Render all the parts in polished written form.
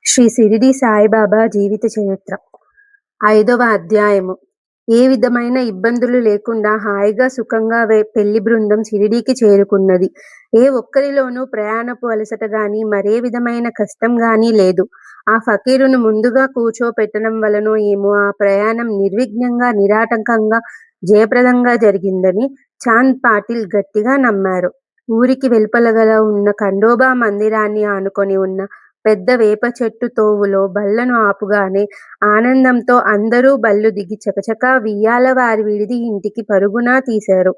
శ్రీ షిరిడి సాయిబాబా జీవిత చరిత్ర 5వ అధ్యాయము. ఏ విధమైన ఇబ్బందులు లేకుండా హాయిగా సుఖంగా పెళ్లి బృందం షిరిడీకి చేరుకున్నది. ఏ ఒక్కరిలోనూ ప్రయాణపు అలసట గాని మరే విధమైన కష్టం గాని లేదు. ఆ ఫకీరును ముందుగా కూర్చోపెట్టడం వలనో ఏమో ఆ ప్రయాణం నిర్విఘ్నంగా నిరాటంకంగా జయప్రదంగా జరిగిందని చాంద్ పాటిల్ గట్టిగా నమ్మారు. ఊరికి వెలుపలగల ఉన్న ఖండోబా మందిరాన్ని ఆనుకొని ఉన్న పెద్ద వేప చెట్టు తోవులో బళ్లను ఆపుగానే ఆనందంతో అందరూ బళ్ళు దిగి చకచకా వియ్యాల వారి విడిది ఇంటికి పరుగున తీశారు.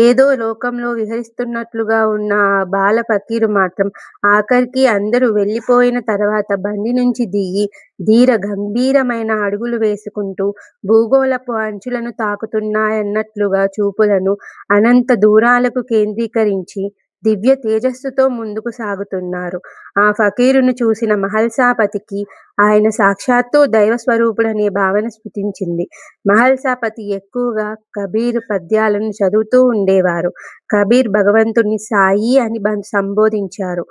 ఏదో లోకంలో విహరిస్తున్నట్లుగా ఉన్న ఆ బాల ఫకీరు మాత్రం ఆఖరికి అందరూ వెళ్ళిపోయిన తర్వాత బండి నుంచి దిగి ధీర గంభీరమైన అడుగులు వేసుకుంటూ భూగోళపు అంచులను తాకుతున్నాయన్నట్లుగా చూపులను అనంత దూరాలకు కేంద్రీకరించి దివ్య తేజస్సుతో ముందుకు సాగుతున్నారు. ఆ ఫకీరును చూసిన మహల్సాపతికి ఆయన సాక్షాత్తు దైవస్వరూపుడనే భావన స్ఫురించింది. మహల్సాపతి ఎక్కువగా కబీర్ పద్యాలను చదువుతూ ఉండేవారు. కబీర్ భగవంతుణ్ణి సాయి అని సంబోధించారు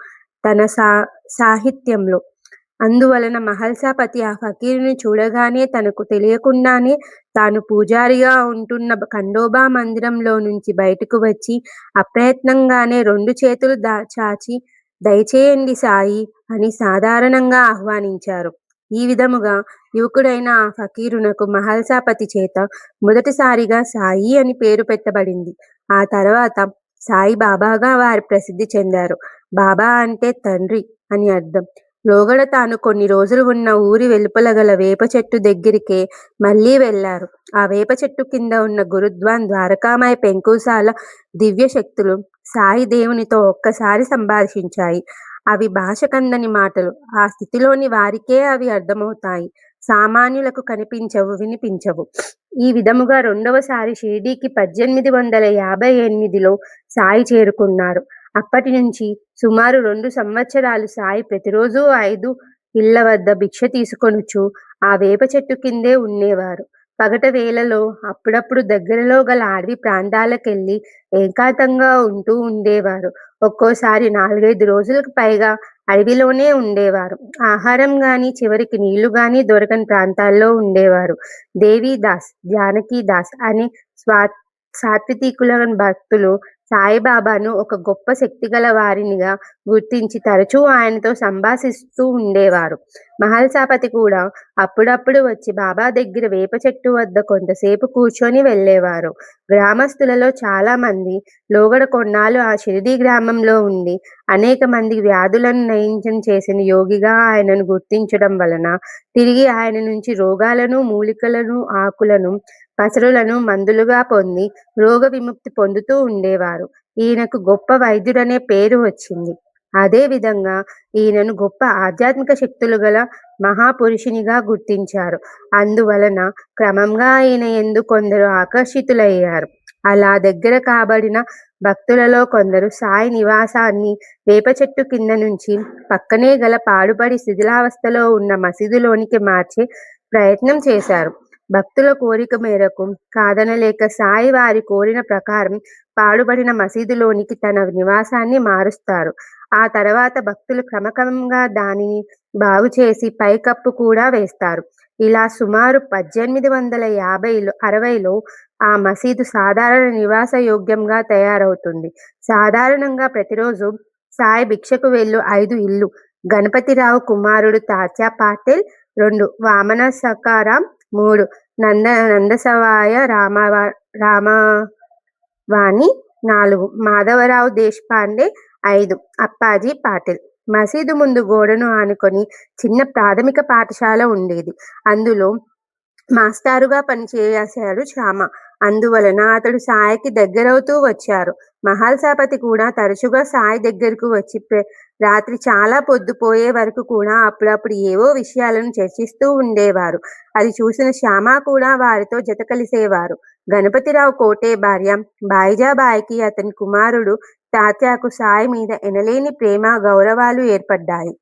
తన సాహిత్యంలో. అందువలన మహల్సాపతి ఆ ఫకీరుని చూడగానే తనకు తెలియకుండానే తాను పూజారిగా ఉంటున్న ఖండోబా మందిరంలో నుంచి బయటకు వచ్చి అప్రయత్నంగానే 2 చేతులు చాచి దయచేయండి సాయి అని సాధారణంగా ఆహ్వానించారు. ఈ విధముగా యువకుడైన ఆ ఫకీరునకు మహల్సాపతి చేత మొదటిసారిగా సాయి అని పేరు పెట్టబడింది. ఆ తర్వాత సాయి బాబాగా వారు ప్రసిద్ధి చెందారు. బాబా అంటే తండ్రి అని అర్థం. లోగడ తాను కొన్ని రోజులు ఉన్న ఊరి వెలుపల గల వేప చెట్టు దగ్గరికే మళ్లీ వెళ్లారు. ఆ వేప చెట్టు కింద ఉన్న గురుద్వాన్ ద్వారకామాయ పెంకుశాల దివ్య శక్తులు సాయి దేవునితో ఒక్కసారి సంభాషించాయి. అవి భాష కందని మాటలు. ఆ స్థితిలోని వారికే అవి అర్థమవుతాయి. సామాన్యులకు కనిపించవు, వినిపించవు. ఈ విధముగా రెండవసారి షిరిడీకి 1858లో సాయి చేరుకున్నారు. అప్పటి నుంచి సుమారు 2 సంవత్సరాలు సాయి ప్రతిరోజూ 5 ఇళ్ల వద్ద భిక్ష తీసుకొనుచు ఆ వేప చెట్టు కిందే ఉండేవారు. పగట వేళలో అప్పుడప్పుడు దగ్గరలో గల అడవి ప్రాంతాలకెళ్లి ఏకాంతంగా ఉంటూ ఉండేవారు. ఒక్కోసారి 4-5 రోజులకు పైగా అడవిలోనే ఉండేవారు. ఆహారం గాని చివరికి నీళ్లు గాని దొరకని ప్రాంతాల్లో ఉండేవారు. దేవీదాస్, జానకీదాస్ అనే సాత్వికుల భక్తులు సాయిబాబాను ఒక గొప్ప శక్తిగల వారినిగా గుర్తించి తరచూ ఆయనతో సంభాషిస్తూ ఉండేవారు. మహల్సాపతి కూడా అప్పుడప్పుడు వచ్చి బాబా దగ్గర వేప చెట్టు వద్ద కొంతసేపు కూర్చొని వెళ్ళేవారు. గ్రామస్తులలో చాలా మంది లోగడ కొన్నాళ్ళు ఆ షిరిడీ గ్రామంలో ఉండి అనేక మంది వ్యాధులను నయం చేసిన యోగిగా ఆయనను గుర్తించడం వలన తిరిగి ఆయన నుంచి రోగాలను, మూలికలను, ఆకులను, పసరులను మందులుగా పొంది రోగ విముక్తి పొందుతూ ఉండేవారు. ఈయనకు గొప్ప వైద్యుడనే పేరు వచ్చింది. అదే విధంగా ఈయనను గొప్ప ఆధ్యాత్మిక శక్తులు గల మహాపురుషునిగా గుర్తించారు. అందువలన క్రమంగా ఈయన యందు కొందరు ఆకర్షితులయ్యారు. అలా దగ్గర కాబడిన భక్తులలో కొందరు సాయి నివాసాన్ని వేప చెట్టు కింద నుంచి పక్కనే గల పాడుపడి శిథిలావస్థలో ఉన్న మసీదులోనికి మార్చే ప్రయత్నం చేశారు. భక్తుల కోరిక మేరకు కాదనలేక సాయి వారి కోరిన ప్రకారం పాడుబడిన మసీదులోనికి తన నివాసాన్ని మారుస్తారు. ఆ తర్వాత భక్తులు క్రమక్రమంగా దానిని బాగుచేసి పైకప్పు కూడా వేస్తారు. ఇలా సుమారు 1860లో ఆ మసీదు సాధారణ నివాస యోగ్యంగా తయారవుతుంది. సాధారణంగా ప్రతిరోజు సాయి భిక్షకు వెళ్ళు 5 ఇళ్లు గణపతిరావు కుమారుడు తాత్యా పాటిల్, 2 వామన సకారాం, 3 నందసవాయ రామవాణి, 4 మాధవరావు దేశపాండే, 5 అప్పాజీ పాటిల్. మసీదు ముందు గోడను ఆనుకొని చిన్న ప్రాథమిక పాఠశాల ఉండేది. అందులో మాస్టారుగా పనిచేశాడు శ్యామ. అందువలన అతడు సాయికి దగ్గరవుతూ వచ్చారు. మహల్సాపతి కూడా తరచుగా సాయి దగ్గరకు వచ్చి రాత్రి చాలా పొద్దుపోయే వరకు కూడా అప్పుడప్పుడు ఏవో విషయాలను చర్చిస్తూ ఉండేవారు. అది చూసిన శ్యామ కూడా వారితో జత కలిసేవారు. గణపతిరావు కోటే భార్య బాయిజాబాయికి అతని కుమారుడు తాత్యాకు సాయి మీద ఎనలేని ప్రేమ, గౌరవాలు ఏర్పడ్డాయి.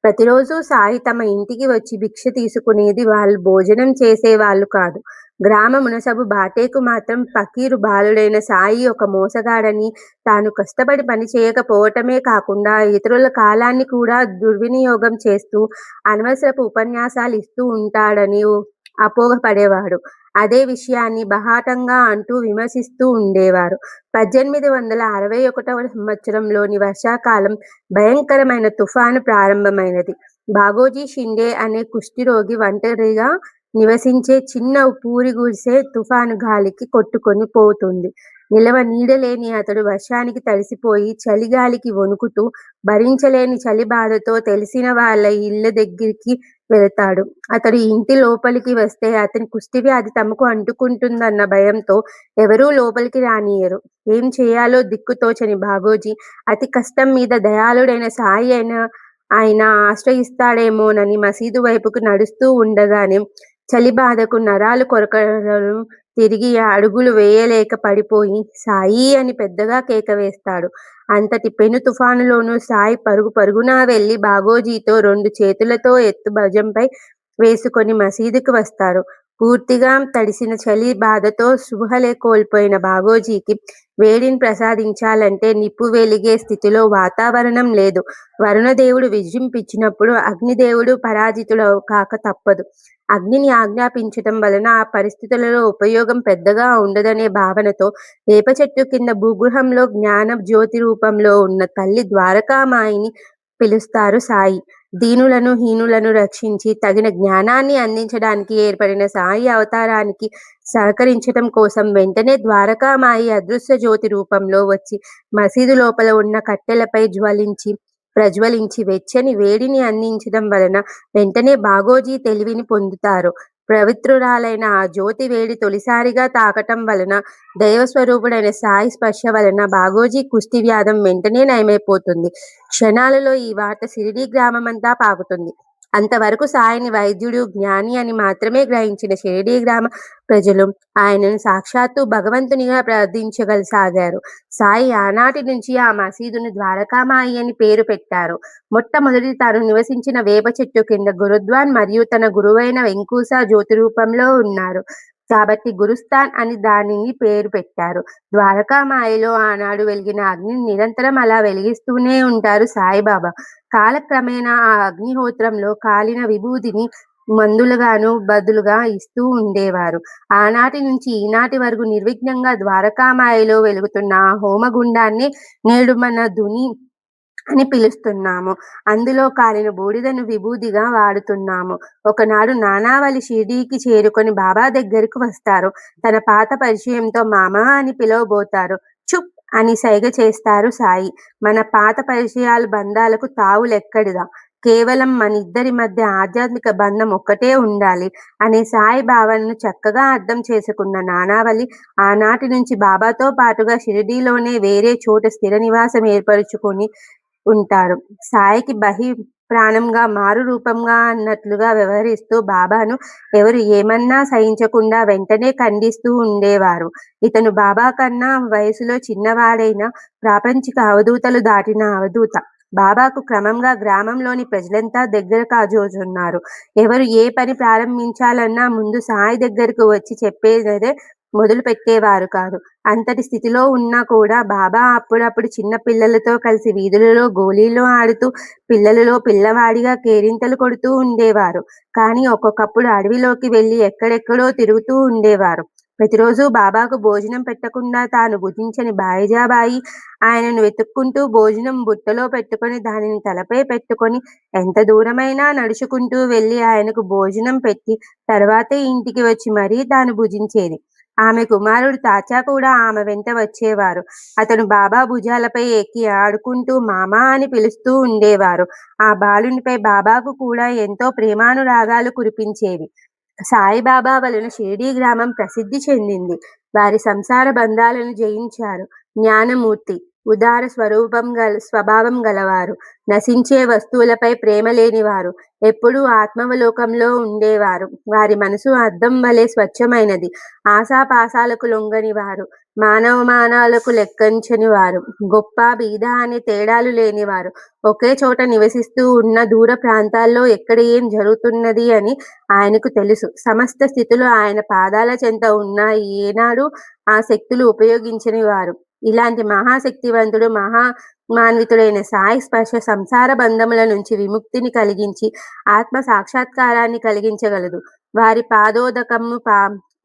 ప్రతిరోజు సాయి తమ ఇంటికి వచ్చి భిక్ష తీసుకునేది. వాళ్ళు భోజనం చేసేవాళ్ళు కాదు. గ్రామ మునసబు బాటేకు మాత్రం ఫకీరు బాలుడైన సాయి ఒక మోసగాడని, తాను కష్టపడి పని చేయకపోవటమే కాకుండా ఇతరుల కాలాన్ని కూడా దుర్వినియోగం చేస్తూ అనవసరపు ఉపన్యాసాలు ఇస్తూ ఉంటాడని అపోహపడేవాడు. అదే విషయాన్ని బాహాటంగా అంటూ విమర్శిస్తూ ఉండేవారు. 1861వ సంవత్సరంలోని వర్షాకాలం భయంకరమైన తుఫాను ప్రారంభమైనది. బాగోజీ షిండే అనే కుష్ఠిరోగి ఒంటరిగా నివసించే చిన్న పూరి గుడిసె తుఫాను గాలికి కొట్టుకొని పోతుంది. నీడలేని అతడు వర్షానికి తడిసిపోయి, చలిగాలికి వణుకుతూ, భరించలేని చలి బాధతో తెలిసిన వాళ్ళ ఇళ్ళ దగ్గరికి వెళతాడు. అతడు ఇంటి లోపలికి వస్తే అతని కుష్ఠవ్యాధి తమకు అంటుకుంటుందన్న భయంతో ఎవరూ లోపలికి రానియ్యరు. ఏం చేయాలో దిక్కుతోచని బాగోజీ అతి కష్టం మీద దయాళుడైన సాయి ఆయన ఆశ్రయిస్తాడేమోనని మసీదు వైపుకు నడుస్తూ ఉండగానే చలి బాధకు నరాలు కొరకడం తిరిగి అడుగులు వేయలేక పడిపోయి సాయి అని పెద్దగా కేక వేస్తాడు. అంతటి పెను తుఫానులోనూ సాయి పరుగు పరుగున వెళ్లి బాగోజీతో 2 చేతులతో ఎత్తు భుజంపై వేసుకొని మసీదుకు వస్తాడు. పూర్తిగా తడిసిన చలి బాధతో స్పృహలే కోల్పోయిన బాగోజీకి వేడిని ప్రసాదించాలంటే నిప్పు వెలిగే స్థితిలో వాతావరణం లేదు. వరుణదేవుడు విజృంభించినప్పుడు అగ్నిదేవుడు పరాజితుడు కాక తప్పదు. అగ్నిని ఆజ్ఞాపించటం వలన ఆ పరిస్థితులలో ఉపయోగం పెద్దగా ఉండదనే భావనతో వేప చెట్టు కింద భూగృహంలో జ్ఞాన జ్యోతి రూపంలో ఉన్న తల్లి ద్వారకామాయిని పిలుస్తారు సాయి. దీనులను, హీనులను రక్షించి తగిన జ్ఞానాన్ని అందించడానికి ఏర్పడిన సాయి అవతారానికి సహకరించటం కోసం వెంటనే ద్వారకామాయి అదృశ్య జ్యోతి రూపంలో వచ్చి మసీదు లోపల ఉన్న కట్టెలపై ప్రజ్వలించి వెచ్చని వేడిని అందించడం వలన వెంటనే బాగోజీ తెలివిని పొందుతారు. పవిత్రురాలైన ఆ జ్యోతి వేడి తొలిసారిగా తాకటం వలన దైవస్వరూపుడైన సాయి స్పర్శ వలన బాగోజీ కుష్ఠి వ్యాధం వెంటనే నయమైపోతుంది. క్షణాలలో ఈ వార్త షిరిడీ గ్రామమంతా పాకుతుంది. అంతవరకు సాయిని వైద్యుడు, జ్ఞాని అని మాత్రమే గ్రహించిన షిరిడీ గ్రామ ప్రజలు ఆయనను సాక్షాత్తు భగవంతునిగా ప్రార్థించగసాగారు. సాయి ఆనాటి నుంచి ఆ మసీదును ద్వారకామాయి అని పేరు పెట్టారు. మొట్టమొదటి తాను నివసించిన వేప చెట్టు కింద గురుద్వాన్ మరియు తన గురువైన వెంకూసా జ్యోతి రూపంలో ఉన్నారు కాబట్టి గురుస్థాన్ అని దానిని పేరు పెట్టారు. ద్వారకామాయిలో ఆనాడు వెలిగిన అగ్నిని నిరంతరం అలా వెలిగిస్తూనే ఉంటారు సాయిబాబా. కాలక్రమేణా ఆ అగ్నిహోత్రంలో కాలిన విభూదిని మందులుగాను బదులుగా ఇస్తూ ఉండేవారు. ఆనాటి నుంచి ఈనాటి వరకు నిర్విఘ్నంగా ద్వారకామాయిలో వెలుగుతున్న ఆ హోమగుండాన్ని నేడు మన ధుని అని పిలుస్తున్నాము. అందులో కాలిన బూడిదను విభూదిగా వాడుతున్నాము. ఒకనాడు నానావళి షిరిడీకి చేరుకొని బాబా దగ్గరకు వస్తారు. తన పాత పరిచయంతో మామా అని పిలవబోతారు. చుప్ అని సైగ చేస్తారు సాయి. మన పాత పరిచయాలు బంధాలకు తావులెక్కడిదా? కేవలం మనిద్దరి మధ్య ఆధ్యాత్మిక బంధం ఒక్కటే ఉండాలి అనే సాయి భావనను చక్కగా అర్థం చేసుకున్న నానావళి ఆనాటి నుంచి బాబాతో పాటుగా షిరిడీలోనే వేరే చోట స్థిర నివాసం ఏర్పరచుకొని ఉంటారు. సాయికి ప్రాణంగా మారు రూపంగా అన్నట్లుగా వ్యవహరిస్తూ బాబాను ఎవరు ఏమన్నా సహించకుండా వెంటనే ఖండిస్తూ ఉండేవారు. ఇతను బాబా కన్నా వయసులో చిన్నవాడైన ప్రాపంచిక అవధూతలు దాటిన అవధూత. బాబాకు క్రమంగా గ్రామంలోని ప్రజలంతా దగ్గర కాజోచున్నారు. ఎవరు ఏ పని ప్రారంభించాలన్నా ముందు సాయి దగ్గరకు వచ్చి చెప్పేదే మొదలు పెట్టేవారు కాదు. అంతటి స్థితిలో ఉన్నా కూడా బాబా అప్పుడప్పుడు చిన్న పిల్లలతో కలిసి వీధులలో గోళీలు ఆడుతూ పిల్లలలో పిల్లవాడిగా కేరింతలు కొడుతూ ఉండేవారు. కానీ ఒక్కొక్కప్పుడు అడవిలోకి వెళ్లి ఎక్కడెక్కడో తిరుగుతూ ఉండేవారు. ప్రతిరోజు బాబాకు భోజనం పెట్టకుండా తాను భుజించని బాయిజాబాయి ఆయనను వెతుక్కుంటూ భోజనం బుట్టలో పెట్టుకొని దానిని తలపై పెట్టుకొని ఎంత దూరమైనా నడుచుకుంటూ వెళ్లి ఆయనకు భోజనం పెట్టి తర్వాతే ఇంటికి వచ్చి మరీ తాను భుజించేది. ఆమె కుమారుడు తాచా కూడా ఆమె వెంట వచ్చేవారు. అతను బాబా భుజాలపై ఎక్కి ఆడుకుంటూ మామా అని పిలుస్తూ ఉండేవారు. ఆ బాలునిపై బాబాకు కూడా ఎంతో ప్రేమానురాగాలు కురిపించేవి. సాయిబాబా వలన షిరిడీ గ్రామం ప్రసిద్ధి చెందింది. వారి సంసార బంధాలను జయించారు. జ్ఞానమూర్తి ఉదార స్వభావం గలవారు, నశించే వస్తువులపై ప్రేమ లేనివారు, ఎప్పుడూ ఆత్మవలోకంలో ఉండేవారు. వారి మనసు అద్దం వలె స్వచ్ఛమైనది. ఆశాపాశాలకు లొంగని వారు, మానవమానాలకు లెక్కించని వారు, గొప్ప బీద అనే తేడాలు లేనివారు, ఒకే చోట నివసిస్తూ ఉన్న దూర ప్రాంతాల్లో ఎక్కడ ఏం జరుగుతున్నది అని ఆయనకు తెలుసు. సమస్త స్థితులు ఆయన పాదాల చెంత ఉన్నా ఏనాడూ ఆ శక్తులు ఉపయోగించని వారు. ఇలాంటి మహాశక్తివంతుడు, మహామాన్వితుడైన సాయి స్పర్శ సంసార బంధముల నుంచి విముక్తిని కలిగించి ఆత్మ సాక్షాత్కారాన్ని కలిగించగలదు. వారి పాదోదకము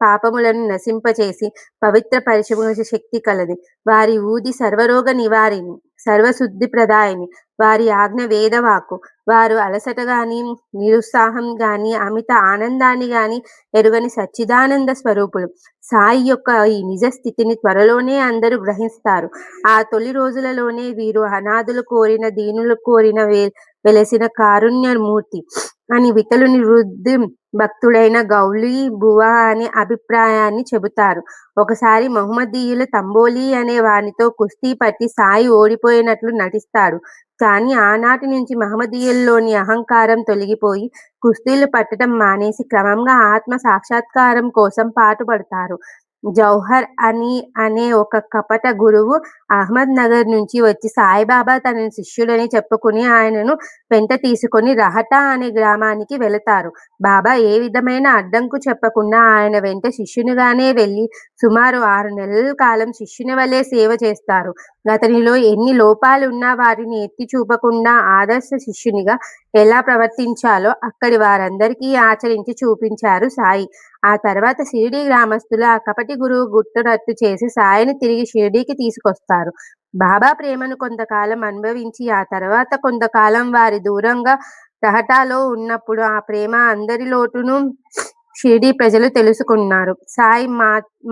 పాపములను నశింపచేసి పవిత్రపరచు శక్తి కలది. వారి ఊది సర్వరోగ నివారిణి, సర్వశుద్ధి ప్రదాయిని. వారి ఆజ్ఞ వేదవాక్కు. వారు అలసట గాని, నిరుత్సాహం గాని, అమిత ఆనందాన్ని గాని ఎరుగని సచ్చిదానంద స్వరూపులు. సాయి యొక్క ఈ నిజ స్థితిని త్వరలోనే అందరూ గ్రహిస్తారు. ఆ తొలి రోజులలోనే వీరు అనాథులు కోరిన, దీనులు కోరిన వెలసిన కారుణ్యమూర్తి అని విఠలుని వృద్ధి భక్తుడైన గౌళీ బువా అనే అభిప్రాయాన్ని చెబుతారు. ఒకసారి మహమ్మదీయులు తంబోలి అనే వానితో కుస్తీ పట్టి సాయి ఓడిపోయినట్లు నటిస్తాడు. కానీ ఆనాటి నుంచి మహమ్మదీయుల్లోని అహంకారం తొలగిపోయి కుస్తీలు పట్టడం మానేసి క్రమంగా ఆత్మ సాక్షాత్కారం కోసం పాటుపడతారు. జౌహర్ అనే ఒక కపట గురువు అహ్మద్ నగర్ నుంచి వచ్చి సాయిబాబా తన శిష్యుడని చెప్పుకుని ఆయనను వెంట తీసుకొని రహటా అనే గ్రామానికి వెళతారు. బాబా ఏ విధమైన అడ్డంకు చెప్పకుండా ఆయన వెంట శిష్యునిగానే వెళ్ళి సుమారు 6 నెలల కాలం శిష్యుని వలె సేవ చేస్తారు. అతనిలో ఎన్ని లోపాలున్నా వాటిని ఎత్తి చూపకుండా ఆదర్శ శిష్యునిగా ఎలా ప్రవర్తించాలో అక్కడి వారందరికీ ఆచరించి చూపించారు సాయి. ఆ తర్వాత షిరిడీ గ్రామస్తులు ఆ కపటి గురువు గుట్టురట్టు చేసి సాయిని తిరిగి షిరిడీకి తీసుకొస్తారు. బాబా ప్రేమను కొంతకాలం అనుభవించి ఆ తర్వాత కొంతకాలం వారి దూరంగా రహటాలో ఉన్నప్పుడు ఆ ప్రేమ అందరిలోటును షిరిడీ ప్రజలు తెలుసుకున్నారు. సాయి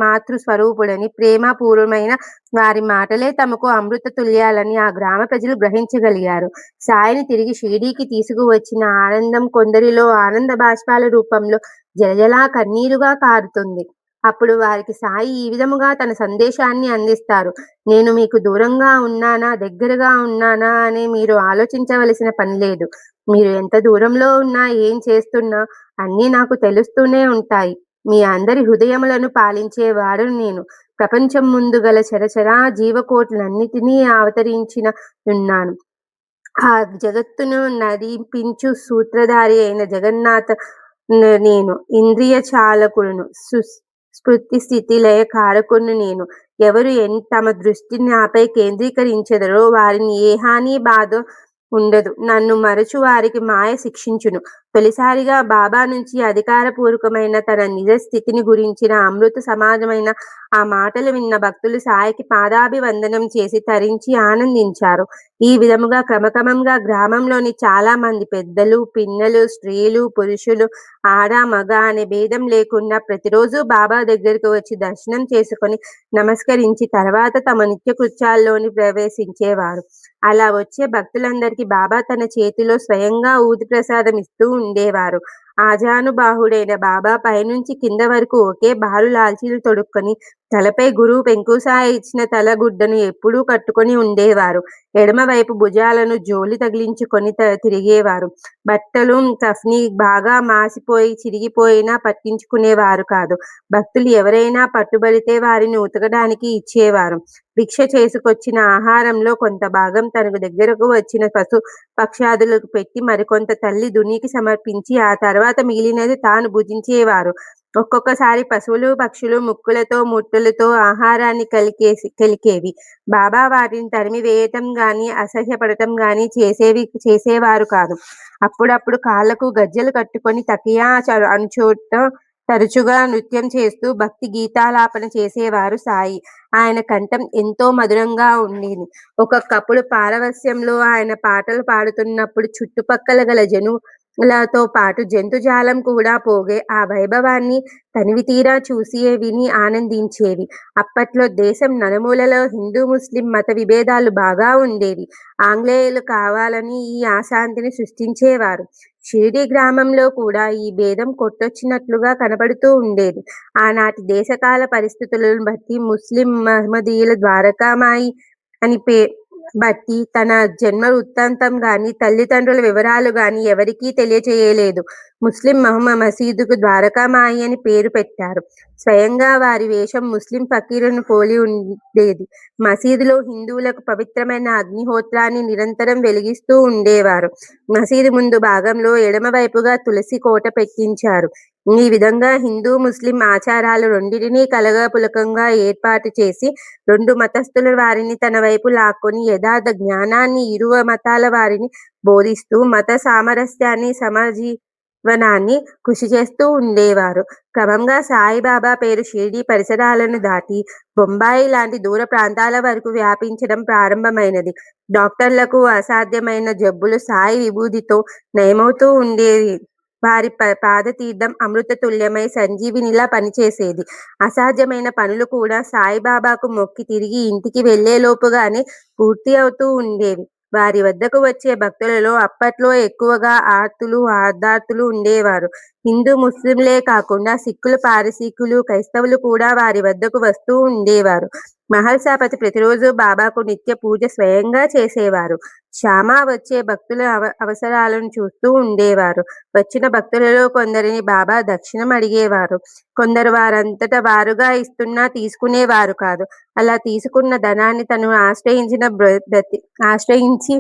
మాతృ స్వరూపుడని, ప్రేమపూర్వమైన వారి మాటలే తమకు అమృత తుల్యాలని ఆ గ్రామ ప్రజలు గ్రహించగలిగారు. సాయిని తిరిగి షిరిడీకి తీసుకువచ్చిన ఆనందం కొందరిలో ఆనంద బాష్పాల రూపంలో జలజలా కన్నీరుగా కారుతుంది. అప్పుడు వారికి సాయి ఈ విధముగా తన సందేశాన్ని అందిస్తారు. నేను మీకు దూరంగా ఉన్నానా, దగ్గరగా ఉన్నానా అని మీరు ఆలోచించవలసిన పని లేదు. మీరు ఎంత దూరంలో ఉన్నా, ఏం చేస్తున్నా అన్నీ నాకు తెలుస్తూనే ఉంటాయి. మీ అందరి హృదయములను పాలించేవాడను నేను. ప్రపంచం ముందు గల చరచరా జీవకోట్లన్నిటినీ అవతరించిన ఉన్నాను. ఆ జగత్తును నడిపించు సూత్రధారి అయిన జగన్నాథ నేను. ఇంద్రియ చాలకుడును, స్ఫూర్తి స్థితి లయ కారకుడును నేను. ఎవరు తమ దృష్టిని నాపై కేంద్రీకరించెదరో వారిని ఏ హాని బాధ ఉండదు. నన్ను మరచు వారికి మాయ శిక్షించును. తొలిసారిగా బాబా నుంచి అధికారపూర్వకమైన తన నిజ స్థితిని గురించిన అమృత సమాజమైన ఆ మాటలు విన్న భక్తులు సాయికి పాదాభివందనం చేసి తరించి ఆనందించారు. ఈ విధముగా క్రమక్రమంగా గ్రామంలోని చాలా మంది పెద్దలు, పిన్నలు, స్త్రీలు, పురుషులు, ఆడ, మగ అనే భేదం లేకుండా ప్రతిరోజు బాబా దగ్గరకు వచ్చి దర్శనం చేసుకొని నమస్కరించి తర్వాత తమ నిత్య కృత్యాల్లోని ప్రవేశించేవారు. అలా వచ్చే భక్తులందరికీ బాబా తన చేతిలో స్వయంగా ఊది ప్రసాదం ఇస్తూ ఉండేవారు. ఆజానుబాహుడైన బాబా పైనుంచి కింద వరకు ఒకే బారు లాల్చీలు తొడుక్కొని తలపై గురువు పెంకుసాయ ఇచ్చిన తలగుడ్డను ఎప్పుడూ కట్టుకొని ఉండేవారు. ఎడమవైపు భుజాలను జోలి తగిలించుకొని తిరిగేవారు. బట్టలు కఫ్ని బాగా మాసిపోయి చిరిగిపోయినా పట్టించుకునేవారు కాదు. భక్తులు ఎవరైనా పట్టుబడితే వారిని ఉతకడానికి ఇచ్చేవారు. భిక్ష చేసుకొచ్చిన ఆహారంలో కొంత భాగం తనకు దగ్గరకు వచ్చిన పశు పక్షాదులకు పెట్టి మరికొంత తల్లి దునికి సమర్పించి ఆ తర్వాత మిగిలినది తాను భుజించేవారు. ఒక్కొక్కసారి పశువులు, పక్షులు ముక్కులతో, ముట్టులతో ఆహారాన్ని కలికేవి. బాబా వాటిని తరిమి వేయటం గాని, అసహ్యపడటం గాని చేసేవారు కాదు. అప్పుడప్పుడు కాళ్లకు గజ్జెలు కట్టుకొని తకియా అనుచోట తరచుగా నృత్యం చేస్తూ భక్తి గీతాలాపన చేసేవారు సాయి. ఆయన కంఠం ఎంతో మధురంగా ఉండేది. ఒక్కొక్కప్పుడు పారవస్యంలో ఆయన పాటలు పాడుతున్నప్పుడు చుట్టుపక్కల గల జనులతో పాటు జంతుజాలం కూడా పోగే ఆ వైభవాన్ని తనివితీరా చూసి విని ఆనందించేవి. అప్పట్లో దేశం నలుమూలలో హిందూ ముస్లిం మత విభేదాలు బాగా ఉండేవి. ఆంగ్లేయులు కావాలని ఈ అశాంతిని సృష్టించేవారు. షిరిడీ గ్రామంలో కూడా ఈ భేదం కొట్టొచ్చినట్లుగా కనబడుతూ ఉండేది. ఆనాటి దేశకాల పరిస్థితులను బట్టి ముస్లిం మహమ్మదీయుల ద్వారకామాయి అని బట్టి తన జన్మ వృత్తాంతం గాని, తల్లిదండ్రుల వివరాలు గాని ఎవరికీ తెలియచేయలేదు. ముస్లిం మసీదుకు ద్వారకామాయి అని పేరు పెట్టారు. స్వయంగా వారి వేషం ముస్లిం ఫకీరును పోలి ఉండేది. మసీదులో హిందువులకు పవిత్రమైన అగ్నిహోత్రాన్ని నిరంతరం వెలిగిస్తూ ఉండేవారు. మసీదు ముందు భాగంలో ఎడమవైపుగా తులసి కోట పెట్టించారు. ఈ విధంగా హిందూ, ముస్లిం ఆచారాలు రెండిటినీ కలగపులకంగా ఏర్పాటు చేసి, రెండు మతస్థుల వారిని తన వైపు లాక్కొని యథార్థ జ్ఞానాన్ని ఇరు మతాల వారిని బోధిస్తూ మత సామరస్యాన్ని, సమజీవనాన్ని కృషి చేస్తూ ఉండేవారు. క్రమంగా సాయిబాబా పేరు షిరిడీ పరిసరాలను దాటి బొంబాయి లాంటి దూర ప్రాంతాల వరకు వ్యాపించడం ప్రారంభమైనది. డాక్టర్లకు అసాధ్యమైన జబ్బులు సాయి విభూతితో నయమవుతూ ఉండేవి. వారి పాదతీర్థం అమృతతుల్యమై సంజీవినిలా పనిచేసేది. అసాధ్యమైన పనులు కూడా సాయిబాబాకు మొక్కి తిరిగి ఇంటికి వెళ్లేలోపుగానే పూర్తి అవుతూ ఉండేవి. వారి వద్దకు వచ్చే భక్తులలో అప్పట్లో ఎక్కువగా ఆర్ధార్తులు ఉండేవారు. హిందూ, ముస్లింలే కాకుండా సిక్కులు, పారసీకులు, క్రైస్తవులు కూడా వారి వద్దకు వస్తూ ఉండేవారు. మహల్సాపతి ప్రతిరోజు బాబాకు నిత్య పూజ స్వయంగా చేసేవారు. శ్యామ వచ్చే భక్తుల అవసరాలను చూస్తూ ఉండేవారు. వచ్చిన భక్తులలో కొందరిని బాబా దక్షిణం అడిగేవారు. కొందరు వారంతట వారుగా ఇస్తున్నా తీసుకునేవారు కాదు. అలా తీసుకున్న ధనాన్ని తను ఆశ్రయించి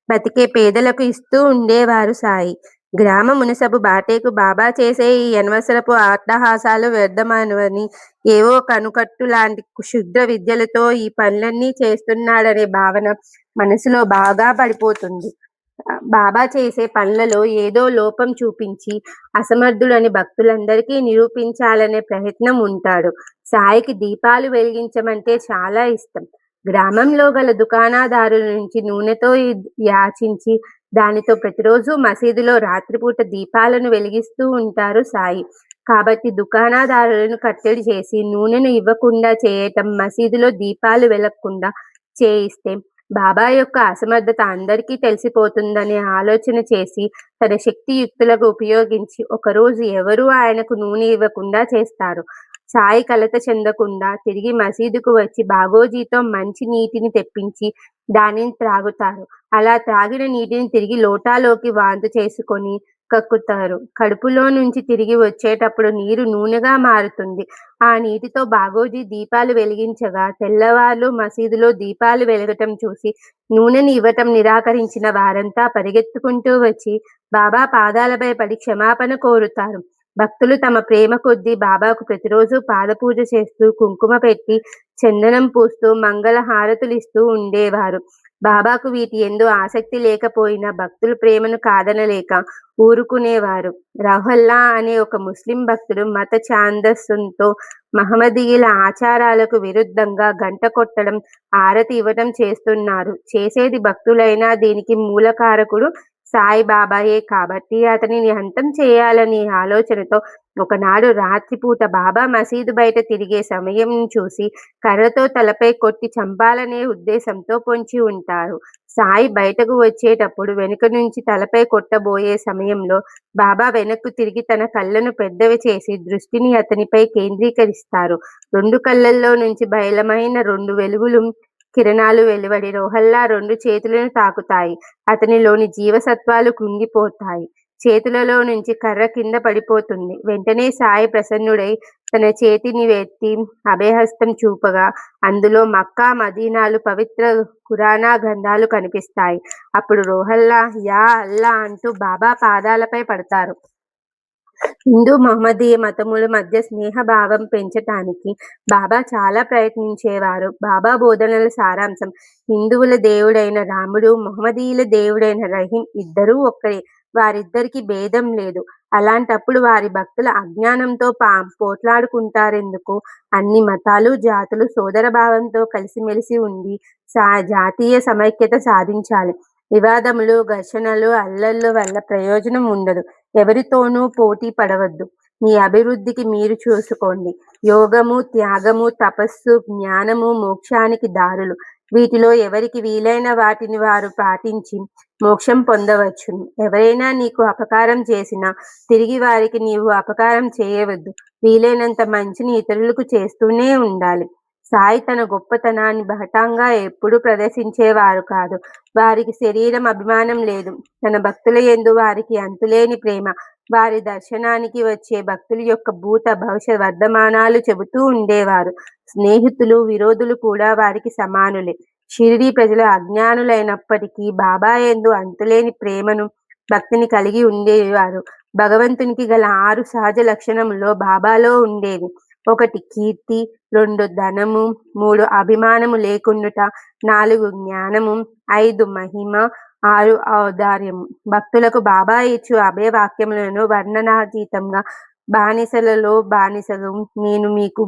బతికే పేదలకు ఇస్తూ ఉండేవారు సాయి. గ్రామ మునసబు బాటేకు బాబా చేసే ఈ అనవసరపు అట్టహాసాలు వ్యర్థమని, ఏవో కనుకట్టు లాంటి క్షుద్ర విద్యలతో ఈ పనులన్నీ చేస్తున్నాడనే భావన మనసులో బాగా పడిపోతుంది. బాబా చేసే పనులలో ఏదో లోపం చూపించి అసమర్థుడని భక్తులందరికీ నిరూపించాలనే ప్రయత్నం ఉంటాడు. సాయికి దీపాలు వెలిగించమంటే చాలా ఇష్టం. గ్రామంలో గల దుకాణదారుల నుంచి నూనెతో యాచించి దానితో ప్రతిరోజు మసీదులో రాత్రిపూట దీపాలను వెలిగిస్తూ ఉంటారు సాయి. కాబట్టి దుకాణదారులను కట్టడి చేసి నూనెను ఇవ్వకుండా చేయటం, మసీదులో దీపాలు వెలగకుండా చేయిస్తే బాబా యొక్క అసమర్థత అందరికీ తెలిసిపోతుందనే ఆలోచన చేసి తన శక్తియుక్తులకు ఉపయోగించి ఒకరోజు ఎవరూ ఆయనకు నూనె ఇవ్వకుండా చేస్తారు. సాయి కలత చెందకుండా తిరిగి మసీదుకు వచ్చి బాగోజీతో మంచి నీటిని తెప్పించి దానిని త్రాగుతారు. అలా త్రాగిన నీటిని తిరిగి లోటాలోకి వాంతు చేసుకొని కక్కుతారు. కడుపులో నుంచి తిరిగి వచ్చేటప్పుడు నీరు నూనెగా మారుతుంది. ఆ నీటితో బాగోజీ దీపాలు వెలిగించగా తెల్లవార్లు మసీదులో దీపాలు వెలగటం చూసి నూనెని ఇవ్వటం నిరాకరించిన వారంతా పరిగెత్తుకుంటూ వచ్చి బాబా పాదాలపై పడి క్షమాపణ కోరుతారు. భక్తులు తమ ప్రేమ కొద్దీ బాబాకు ప్రతిరోజు పాదపూజ చేస్తూ, కుంకుమ పెట్టి, చందనం పూస్తూ, మంగళ హారతులిస్తూ ఉండేవారు. బాబాకు వీటి యందు ఆసక్తి లేకపోయినా భక్తుల ప్రేమను కాదనలేక ఊరుకునేవారు. రౌహల్లా అనే ఒక ముస్లిం భక్తుడు మత ఛాందస్సుతో మహమ్మదీయుల ఆచారాలకు విరుద్ధంగా గంట కొట్టడం, ఆరతి ఇవ్వటం చేస్తున్నారు. చేసేది భక్తులైనా దీనికి మూలకారకుడు సాయిబాబాయే కాబట్టి అతనిని అంతం చేయాలనే ఆలోచనతో ఒకనాడు రాత్రిపూట బాబా మసీదు బయట తిరిగే సమయం చూసి కర్రతో తలపై కొట్టి చంపాలనే ఉద్దేశంతో పొంచి ఉంటారు. సాయి బయటకు వచ్చేటప్పుడు వెనుక నుంచి తలపై కొట్టబోయే సమయంలో బాబా వెనక్కు తిరిగి తన కళ్ళను పెద్దవి చేసి దృష్టిని అతనిపై కేంద్రీకరిస్తారు. రెండు కళ్ళల్లో నుంచి బయలమైన రెండు వెలుగులు కిరణాలు వెలువడి రోహల్లా రెండు చేతులను తాకుతాయి. అతనిలోని జీవసత్వాలు కృంగిపోతాయి. చేతులలో నుంచి కర్ర కింద పడిపోతుంది. వెంటనే సాయి ప్రసన్నుడై తన చేతిని ఎత్తి అభయహస్తం చూపగా అందులో మక్కా, మదీనాలు, పవిత్ర ఖురానా గ్రంథాలు కనిపిస్తాయి. అప్పుడు రోహల్లా యా అల్లా అంటూ బాబా పాదాలపై పడతారు. హిందూ, మహమ్మదీయ మతముల మధ్య స్నేహభావం పెంచటానికి బాబా చాలా ప్రయత్నించేవారు. బాబా బోధనల సారాంశం హిందువుల దేవుడైన రాముడు, మహమ్మదీయుల దేవుడైన రహీం ఇద్దరూ ఒక్కరే. వారిద్దరికీ భేదం లేదు. అలాంటప్పుడు వారి భక్తుల అజ్ఞానంతో పోట్లాడుకుంటారెందుకు? అన్ని మతాలు, జాతులు సోదరభావంతో కలిసిమెలిసి ఉండి జాతీయ సమైక్యత సాధించాలి. వివాదములు, ఘర్షణలు, అల్లర్ల వల్ల ప్రయోజనం ఉండదు. ఎవరితోనూ పోటీ పడవద్దు. మీ అభివృద్ధికి మీరు చూసుకోండి. యోగము, త్యాగము, తపస్సు, జ్ఞానము మోక్షానికి దారులు. వీటిలో ఎవరికి వీలైన వాటిని వారు పాటించి మోక్షం పొందవచ్చును. ఎవరైనా నీకు అపకారం చేసినా తిరిగి వారికి నీవు అపకారం చేయవద్దు. వీలైనంత మంచిని ఇతరులకు చేస్తూనే ఉండాలి. సాయి తన గొప్పతనాన్ని బహటంగా ఎప్పుడూ ప్రదర్శించేవారు కాదు. వారికి శరీరం అభిమానం లేదు. తన భక్తుల యందు వారికి అంతులేని ప్రేమ. వారి దర్శనానికి వచ్చే భక్తుల యొక్క భూత, భవిష్యత్ వర్తమానాలు చెబుతూ ఉండేవారు. స్నేహితులు, విరోధులు కూడా వారికి సమానులే. షిరిడీ ప్రజలు అజ్ఞానులైనప్పటికీ బాబా యందు అంతులేని ప్రేమను, భక్తిని కలిగి ఉండేవారు. భగవంతునికి గల 6 సహజ లక్షణములో బాబాలో ఉండేవి. 1 కీర్తి, 2 ధనము, 3 అభిమానము లేకుండుట, 4 జ్ఞానము, 5 మహిమ, 6 ఔదార్యము. భక్తులకు బాబా ఇచ్చు అభయవాక్యములను వర్ణనాతీతంగా బానిసలలో బానిసను నేను మీకు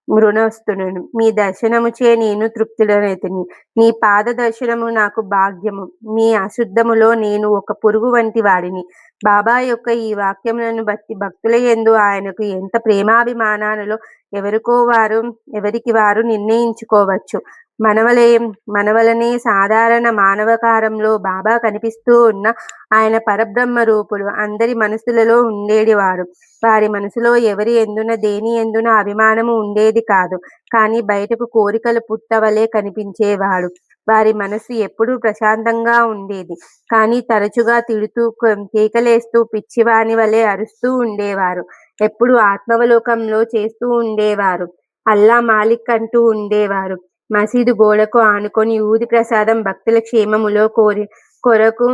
ఋణస్థుడను. మీ దర్శనముచే నేను తృప్తుడనైతిని. నీ పాద దర్శనము నాకు భాగ్యము. మీ అశుద్ధములో నేను ఒక పురుగు వంటి వాడిని. బాబా యొక్క ఈ వాక్యములను బట్టి భక్తుల యందు ఆయనకు ఎంత ప్రేమాభిమానాలలో ఎవరికి వారు నిర్ణయించుకోవచ్చు. మనవలనే సాధారణ మానవాకారంలో బాబా కనిపిస్తూ ఉన్న ఆయన పరబ్రహ్మ రూపుడు అందరి మనసులలో ఉండేవాడు. వారి మనసులో ఎవరి ఎందున దేని ఎందున అభిమానము ఉండేది కాదు. కానీ బయటకు కోరికల పుట్టవలే కనిపించేవాడు. వారి మనసు ఎప్పుడూ ప్రశాంతంగా ఉండేది. కానీ తరచుగా తిడుతూ, కేకలేస్తూ, పిచ్చివాని వలె అరుస్తూ ఉండేవారు. ఎప్పుడూ ఆత్మావలోకంలో చేస్తూ ఉండేవారు. అల్లా మాలిక్ అంటూ ఉండేవారు. మసీదు గోడకు ఆనుకొని ఊది ప్రసాదం భక్తుల క్షేమములో కొరకు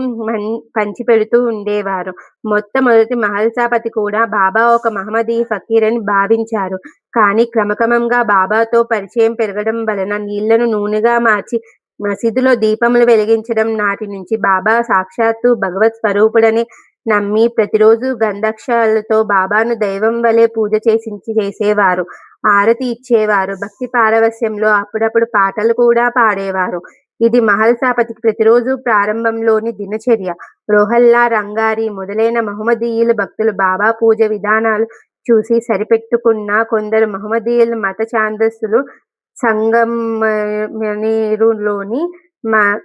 పంచిపెడుతూ ఉండేవారు. మొట్టమొదటి మహల్సాపతి కూడా బాబా ఒక మహమ్మదీయ ఫకీర్ అని భావించారు. కానీ క్రమక్రమంగా బాబాతో పరిచయం పెరగడం వలన నీళ్లను నూనెగా మార్చి మసీదులో దీపములు వెలిగించడం నాటి నుంచి బాబా సాక్షాత్తు భగవత్ స్వరూపుడని నమ్మి ప్రతిరోజు గంధాక్షరాలతో బాబాను దైవం వలె పూజ చేసేవారు. ఆరతి ఇచ్చేవారు. భక్తి పారవస్యంలో అప్పుడప్పుడు పాటలు కూడా పాడేవారు. ఇది మహల్సాపతికి ప్రతిరోజు ప్రారంభంలోని దినచర్య. రోహల్లా, రంగారి మొదలైన మహమ్మదీయుల భక్తులు బాబా పూజ విధానాలు చూసి సరిపెట్టుకున్న కొందరు మహమ్మదీయుల మత ఛాందస్సులు సంగమనేరులోని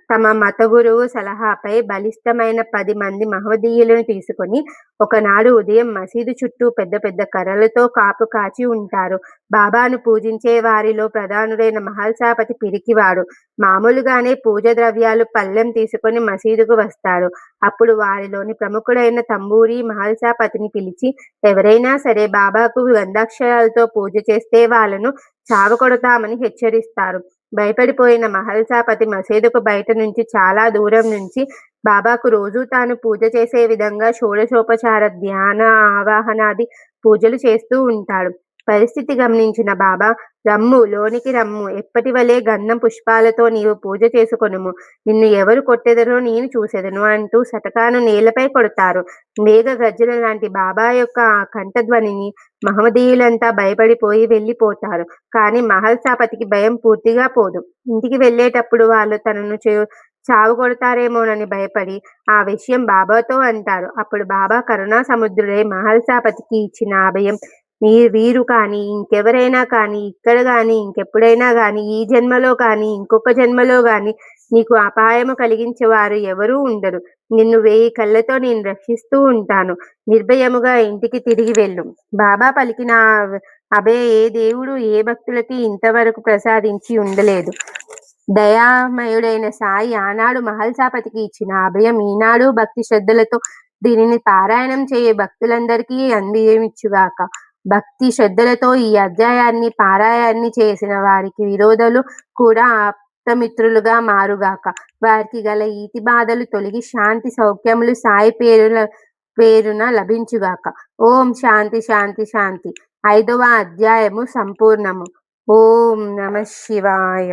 తమ మత గురువు సలహాపై బలిష్టమైన 10 మంది మహమ్మదీయులను తీసుకొని ఒకనాడు ఉదయం మసీదు చుట్టూ పెద్ద పెద్ద కర్రలతో కాపు కాచి ఉంటారు. బాబాను పూజించే వారిలో ప్రధానుడైన మహల్సాపతి పిరికివాడు. మామూలుగానే పూజ ద్రవ్యాలు పళ్ళెం తీసుకొని మసీదుకు వస్తాడు. అప్పుడు వారిలోని ప్రముఖుడైన తంబూరి మహల్సాపతిని పిలిచి, ఎవరైనా సరే బాబాకు గంధాక్షరాలతో పూజ చేస్తే వాళ్ళను చావకొడతామని హెచ్చరిస్తారు. భయపడిపోయిన మహల్సాపతి మసీదుకు బయట నుంచి చాలా దూరం నుంచి బాబాకు రోజూ తాను పూజ చేసే విధంగా షోడశోపచార ధ్యాన ఆవాహనాది పూజలు చేస్తూ ఉంటాడు. పరిస్థితి గమనించిన బాబా, రమ్ము, లోనికి రమ్ము, ఎప్పటి వలె గంధం పుష్పాలతో నీవు పూజ చేసుకొనుము. నిన్ను ఎవరు కొట్టెదరో నేను చూసెదను అంటూ సటకాను నేలపై కొడతారు. మేఘ గర్జన లాంటి బాబా యొక్క ఆ కంఠధ్వనిని మహమ్మదీయులంతా భయపడిపోయి వెళ్ళిపోతారు. కానీ మహల్సాపతికి భయం పూర్తిగా పోదు. ఇంటికి వెళ్ళేటప్పుడు వాళ్ళు తనను చావు కొడతారేమోనని భయపడి ఆ విషయం బాబాతో అంటారు. అప్పుడు బాబా కరుణా సముద్రుడై మహల్సాపతికి ఇచ్చిన అభయం, వీరు కానీ ఇంకెవరైనా కానీ ఇక్కడ కానీ ఇంకెప్పుడైనా కానీ ఈ జన్మలో కానీ ఇంకొక జన్మలో కానీ నీకు అపాయము కలిగించేవారు ఎవరూ ఉండరు. నిన్ను 1000 కళ్ళతో నేను రక్షిస్తూ ఉంటాను. నిర్భయముగా ఇంటికి తిరిగి వెళ్ళు. బాబా పలికిన అభయ ఏ దేవుడు ఏ భక్తులకి ఇంతవరకు ప్రసాదించి ఉండలేదు. దయామయుడైన సాయి ఆనాడు మహల్సాపతికి ఇచ్చిన అభయం ఈనాడు భక్తి శ్రద్ధలతో దీనిని పారాయణం చేయే భక్తులందరికీ అందించుగాక. భక్తి శ్రద్ధలతో ఈ అధ్యాయాన్ని పారాయణాన్ని చేసిన వారికి విరోధులు కూడా ఆప్తమిత్రులుగా మారుగాక. వారికి గల ఈతి బాధలు తొలగి శాంతి సౌఖ్యములు సాయి పేరున లభించుగాక. ఓం శాంతి శాంతి శాంతి. 5వ అధ్యాయము సంపూర్ణము. ఓం నమః శివాయ.